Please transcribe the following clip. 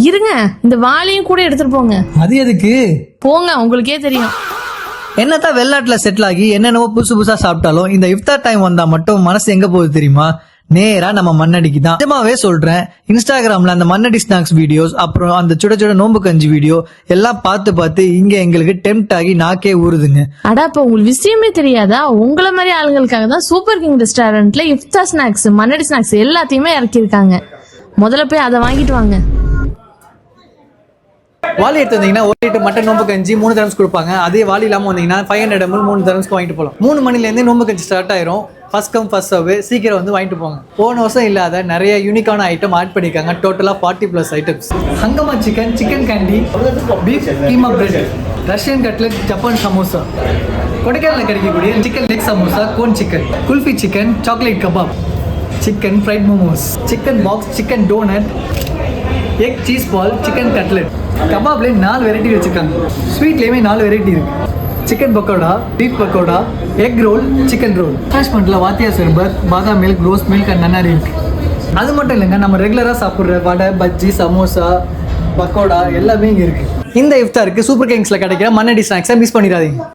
இருங்க, இந்த வாளையும் கூட எடுத்துட்டு போங்க. அது எதுக்கு? போங்க, உங்களுக்கே தெரியும். என்னதான் வெளிநாட்டுல செட்டில் ஆகி என்னென்னவோ புதுசு புதுசா சாப்பிட்டாலும் இந்த இஃப்தார் டைம் வந்தா மட்டும் மனசு எங்க போகுது தெரியுமா? நேரா நம்ம மண்ணடிக்கு தான். நிஜமாவே சொல்றேன், இன்ஸ்டாகிராம்ல அந்த மண்ணடி ஸ்நாக்ஸ் வீடியோஸ், அப்புறம் அந்த சுட சுட நோம்பு கஞ்சி வீடியோ எல்லாம் பார்த்து பார்த்து இங்க எங்களுக்கு டெம்ட் ஆகி நாக்கே ஊறுதுங்க. அடா, இப்ப உங்களுக்கு விஷயமே தெரியாதா? உங்களை மாதிரி ஆளுங்களுக்காக தான் சூப்பர் கிங் ரெஸ்டாரண்ட்ல இஃப்தார் ஸ்நாக்ஸ், மன்னடி ஸ்நாக்ஸ் எல்லாத்தையுமே இறக்கியிருக்காங்க. முதல்ல போய் அதை வாங்கிட்டு வாங்க. வாலி எடுத்து வந்தீங்கன்னா 1 லிட்டர் மட்டன் நோம்பு கஞ்சி 3 தரம்ஸ் கொடுப்பாங்க. அதே வாலி இல்லாமல் வந்தீங்கன்னா 500 ml 3 தரம்ஸ்க்கு வாங்கிட்டு போகலாம். 3 மணிலேருந்து நோம்பு கஞ்சி ஸ்டார்ட் ஆயிரும். ஃபர்ஸ்ட் கம் ஃபர்ஸ்ட் சர்வ், சீக்கிரம் வந்து வாங்கிட்டு போங்க. போன வருஷம் இல்லாத நிறைய யூனிக்கான ஐட்டம் ஆட் பண்ணியிருக்காங்க. டோட்டலாக 40+ items. Hungama chicken, chicken candy, beef keema bread, Russian cutlet, Japan samosa, கொடைக்கானலில் கிடைக்கக்கூடிய chicken leg samosa, cone chicken, kulfi chicken, chocolate kebab, chicken fried momos, chicken box, chicken donut, egg cheese ball, chicken cutlet. கபாப்லேயே 4 வெரைட்டி வச்சுருக்காங்க. ஸ்வீட்லேயுமே 4 வெரைட்டி இருக்குது. Chicken pakoda, beef pakoda, egg roll, chicken roll. ரெஃப்ரெஷ்மெண்ட்டில் வாத்தியா சர்பத், பாதாம் மில்க், ரோஸ் மில்க் அண்ட் நன்னாரி இருக்குது. அது மட்டும் இல்லைங்க, நம்ம ரெகுலராக சாப்பிட்ற வடை, பஜ்ஜி, சமோசா, பக்கோடா எல்லாமே இங்கே இருக்குது. இந்த இஃப்தாருக்கு சூப்பர் கிங்ஸில் கிடைக்கிற மண்ணடி ஸ்நாக்ஸை மிஸ் பண்ணிடாதீங்க.